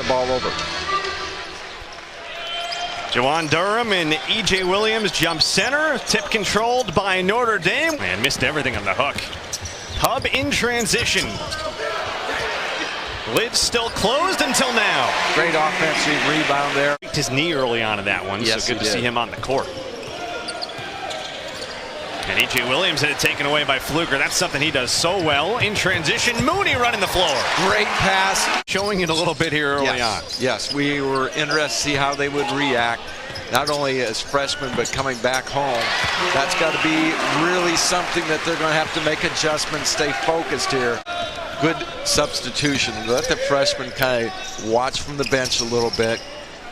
the ball over. Juwan Durham and E.J. Williams jump center. Tip controlled by Notre Dame. Man, missed everything on the hook. Hub in transition. Lid's still closed until now. Great offensive rebound there. His knee early on in that one, yes, so good to see him on the court. And E.J. Williams had it taken away by Fluker. That's something he does so well. In transition, Mooney running the floor. Great pass. Showing it a little bit here early on. Yes, we were interested to see how they would react, not only as freshmen, but coming back home. That's got to be really something that they're going to have to make adjustments, stay focused here. Good substitution. Let the freshmen kind of watch from the bench a little bit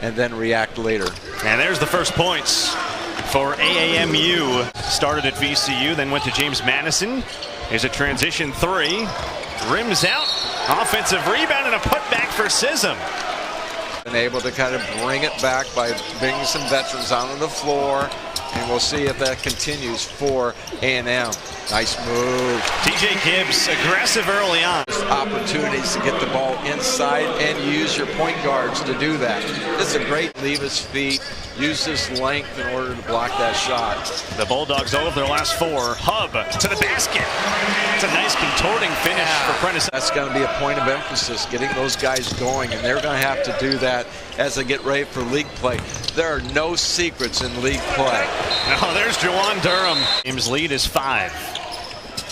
and then react later. And there's the first points for AAMU. Started at VCU, then went to James Madison. Here's a transition three. Rims out. Offensive rebound and a putback for Sism. And able to kind of bring it back by bringing some veterans onto the floor. And we'll see if that continues for A&M. Nice move. TJ Gibbs, aggressive early on. Opportunities to get the ball inside and use your point guards to do that. This is a great leave his feet, use his length in order to block that shot. The Bulldogs over their last four. Hub to the basket. It's a nice contorting finish for Prentice. That's going to be a point of emphasis, getting those guys going, and they're going to have to do that as they get ready for league play. There are no secrets in league play. No, there's Juwan Durham. Team's lead is 5.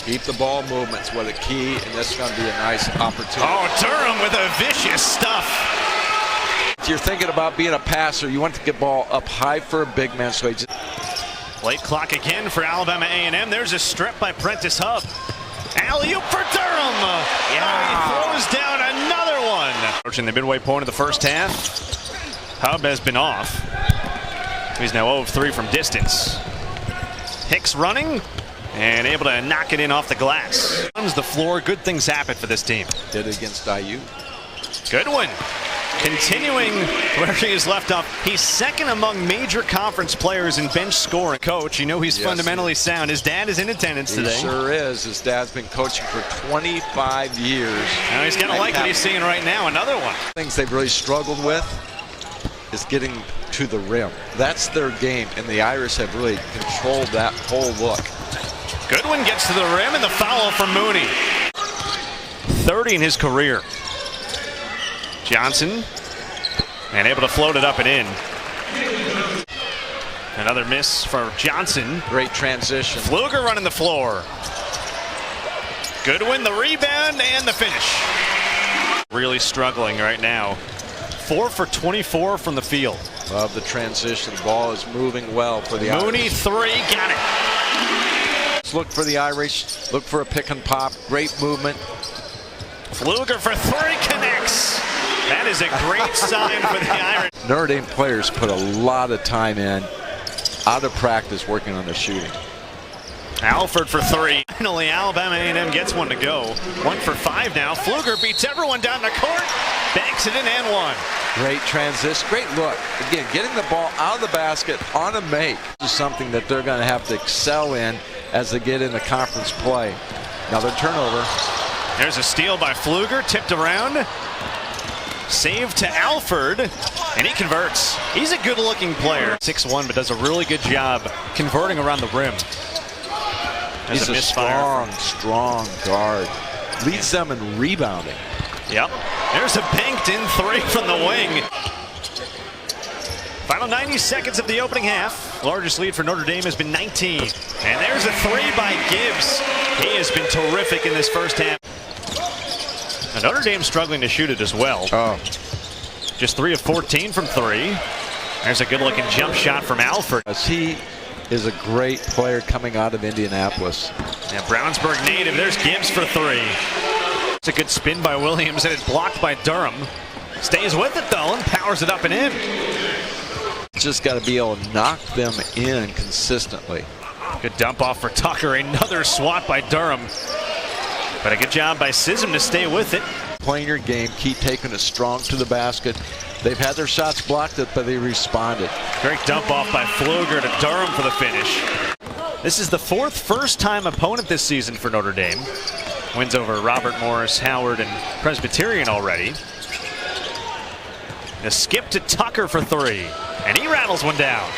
Keep the ball movements what a key, and that's going to be a nice opportunity. Oh, Durham with a vicious stuff. If you're thinking about being a passer, you want to get ball up high for a big man. So late clock again for Alabama A&M. There's a strip by Prentice Hub. Alley-oop for Durham. Yeah, he throws down another one. Approaching the midway point of the first half. Hub has been off. He's now 0 of 3 from distance. Hicks running and able to knock it in off the glass. Runs the floor. Good things happen for this team. Did it against IU. Good one. Continuing where he is left off. He's second among major conference players in bench scoring. Coach, you know he's fundamentally sound. His dad is in attendance today. He sure is. His dad's been coaching for 25 years. Now he's going to like what he's seeing right now. Another one. Things they've really struggled with is getting to the rim. That's their game, and the Irish have really controlled that whole look. Goodwin gets to the rim, and the foul from Mooney. 30 in his career. Johnson, and able to float it up and in. Another miss for Johnson. Great transition. Fluger running the floor. Goodwin, the rebound, and the finish. Really struggling right now. 4 for 24 from the field. Love the transition. The ball is moving well for the Mooney, Irish. 3, got it. Let's look for the Irish. Look for a pick and pop. Great movement. Fluger for 3, connects. That is a great sign for the Irish. Notre Dame players put a lot of time in, out of practice, working on their shooting. Alford for 3. Finally, Alabama A&M gets one to go. 1 for 5 now. Fluger beats everyone down the court. Banks it in and one. Great transition. Great look. Again, getting the ball out of the basket on a make is something that they're going to have to excel in as they get into conference play. Another turnover. There's a steal by Fluger. Tipped around. Save to Alford, and he converts. He's a good-looking player. 6'1", but does a really good job converting around the rim. He's a strong guard. Leads them in rebounding. Yep. There's a banked-in 3 from the wing. Final 90 seconds of the opening half. Largest lead for Notre Dame has been 19. And there's a 3 by Gibbs. He has been terrific in this first half. And Notre Dame struggling to shoot it as well. Just 3 of 14 from 3. There's a good-looking jump shot from Alford. He is a great player coming out of Indianapolis. Yeah, Brownsburg native. There's Gibbs for 3. It's a good spin by Williams, and it's blocked by Durham. Stays with it, though, and powers it up and in. Just got to be able to knock them in consistently. Good dump off for Tucker. Another swat by Durham. But a good job by Sism to stay with it. Playing your game, keep taking it strong to the basket. They've had their shots blocked, but they responded. Great dump off by Fluger to Durham for the finish. This is the 4th first-time opponent this season for Notre Dame. Wins over Robert Morris, Howard, and Presbyterian already. A skip to Tucker for three, and he rattles one down.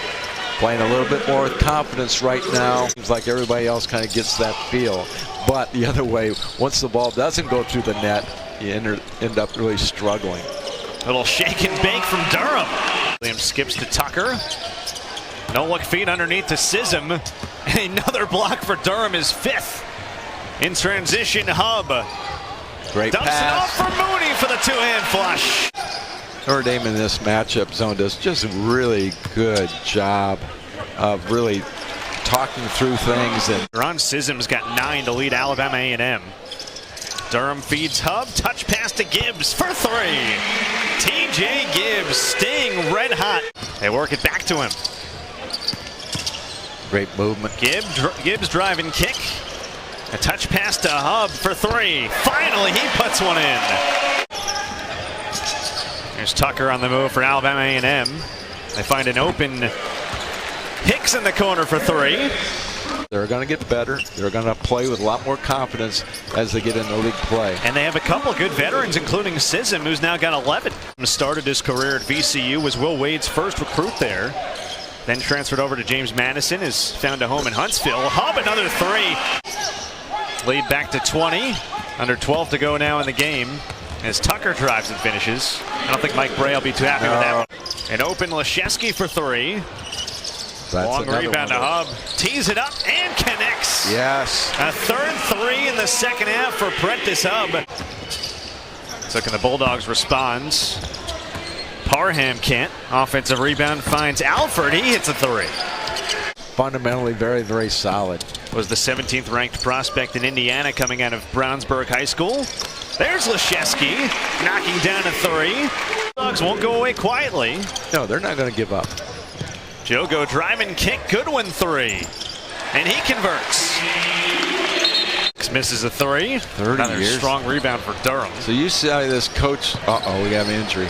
Playing a little bit more with confidence right now. Seems like everybody else kind of gets that feel. But the other way, once the ball doesn't go through the net, you end up really struggling. Little shake and bake from Durham. Williams skips to Tucker. No look feed underneath to Sism. And another block for Durham, his fifth. In transition, Hub. Great Dumps pass. it off for Mooney for the two-hand flush. Notre Dame in this matchup zone does just a really good job of really talking through things. And Ron Sism's got 9 to lead Alabama A&M. Durham feeds Hub, touch pass to Gibbs for three. TJ Gibbs staying red hot. They work it back to him. Great movement. Gibbs driving kick. A touch pass to Hub for three. Finally, he puts one in. There's Tucker on the move for Alabama A&M. They find an open Hicks in the corner for three. They're going to get better. They're going to play with a lot more confidence as they get into league play. And they have a couple good veterans, including Sism, who's now got 11. Started his career at VCU, was Will Wade's first recruit there. Then transferred over to James Madison, has found a home in Huntsville. Hub, another three. Lead back to 20. Under 12 to go now in the game as Tucker drives and finishes. I don't think Mike Bray will be too happy with that one. An open Leszewski for three. Long rebound to Hub. Tees it up and connects. Yes. A third three in the second half for Prentice Hub. Looking, the Bulldogs responds. Parham can't. Offensive rebound finds Alford. He hits a three. Fundamentally very, very solid. Was the 17th ranked prospect in Indiana coming out of Brownsburg High School. There's Leszewski knocking down a three. Bulldogs won't go away quietly. No, they're not going to give up. Jogo driving kick, Goodwin three. And he converts. Misses a three. 30 Another years. Strong rebound for Durham. So you see how this coach, we have an injury.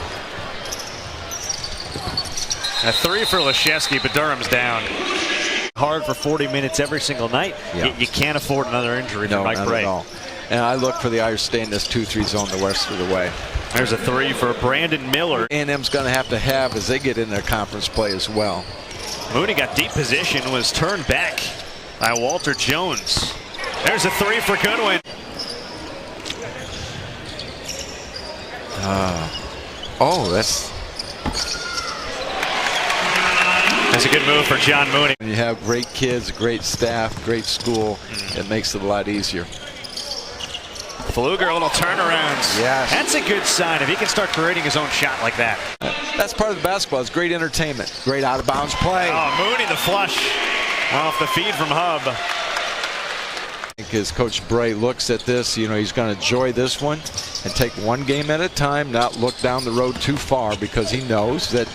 A three for Leszewski, but Durham's down. Hard for 40 minutes every single night. Yeah. You can't afford another injury for No, Mike not Bray. at all. And I look for the Irish stay in this 2-3 zone the rest of the way. There's a three for Brandon Miller. A&M's going to have as they get in their conference play as well. Mooney got deep position, was turned back by Walter Jones. There's a three for Goodwin. That's a good move for John Mooney. When you have great kids, great staff, great school, it makes it a lot easier. Pfluger, a little turnarounds. Yes. That's a good sign if he can start creating his own shot like that. That's part of the basketball. It's great entertainment. Great out-of-bounds play. Oh, Mooney the flush off the feed from Hub. I think as Coach Bray looks at this, he's going to enjoy this one and take one game at a time, not look down the road too far because he knows that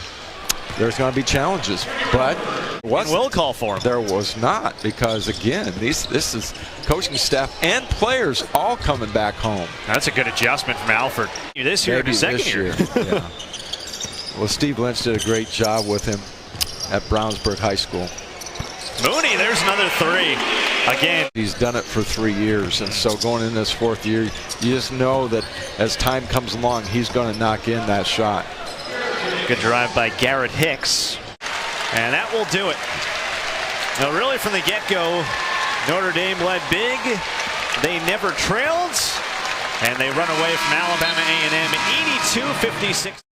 there's going to be challenges. But will call for him. There was not, because again, this is coaching staff and players all coming back home. That's a good adjustment from Alford. This year, second year. Yeah. Well, Steve Lynch did a great job with him at Brownsburg High School. Mooney, there's another three. Again, he's done it for 3 years, and so going in this 4th year, you just know that as time comes along, he's going to knock in that shot. Good drive by Garrett Hicks. And that will do it. Now, really from the get-go, Notre Dame led big. They never trailed. And they run away from Alabama A&M 82-56.